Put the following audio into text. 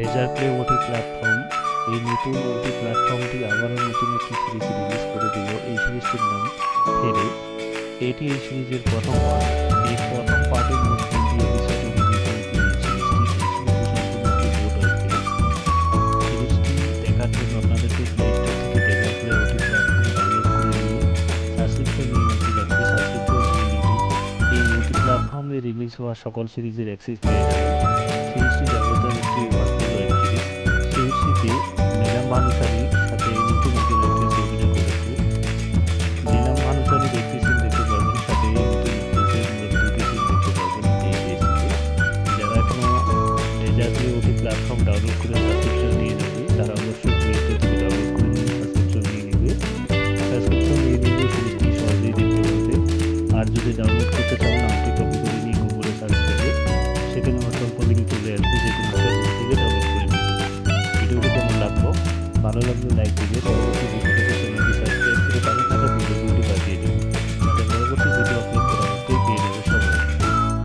রেজার play ওটি platform এই নতুন ওটি প্ল্যাটফর্মটি আবারও নতুন একটি সিরিজ রিলিজ করে দিল। এই সিরিজটির নাম ফেরে। এটি এই সিরিজের প্রথম পার্ট। এই প্রথম পার্টের মধ্যে দুটি এপিসোড রিলিজ হয়েছে। এই সিরিজটি সম্পূর্ণ একটি বোর্ড ওয়েব সিরিজ। সিরিজটি দেখার জন্য আপনাদেরকে প্লে স্টোর থেকে রেজার প্লে ওটি প্ল্যাটফর্ম ডাউনলোড করে নিয়ে সাবস্ক্রিপশন নিয়ে নিতে লাগবে। সাবস্ক্রিপশন নিয়ে নিলে এই ওটি প্ল্যাটফর্মে রিলিজ হওয়া সকল সিরিজের অ্যাক্সেস পেয়ে যাবেন। সিরিজটি যাবতীয় একটি ওয়ার্কিং ওয়েব সিরিজ। সিরিজটিতে নীলাম ভানুশালীর সাথে নতুন একজন অ্যাক্ট্রেস অভিনয় করেছে। নীলাম ভানুশালী একটি সিন দেখতে পারবেন, সাথে নতুন অ্যাক্ট্রেসের দুটি সিন দেখতে পারবেন এই সিরিজটিতে। যারা এখনো রেজার প্লে ওটি প্ল্যাটফর্ম ডাউনলোড করে সাবস্ক্রিপশন নিয়ে নেবে তারা অবশ্যই প্লে স্টোর থেকে ডাউনলোড করে নিয়ে সাবস্ক্রিপশন নিয়ে নেবে। সাবস্ক্রিপশন নিয়ে নিলে সিরিজটি সহজেই দেখতে পারবে। আর যদি ডাউনলোড করতে চান নামটি কপি করে নিয়ে গুগলে সার্চ করবে, সেখানে অসংখ্য লিঙ্ক চলে আসবে, যেগুলো থেকে ডাউনলোড করে নেবে। ভিডিওটি কেমন লাগলো, ভালো লাগলে লাইক দিবে। পরবর্তী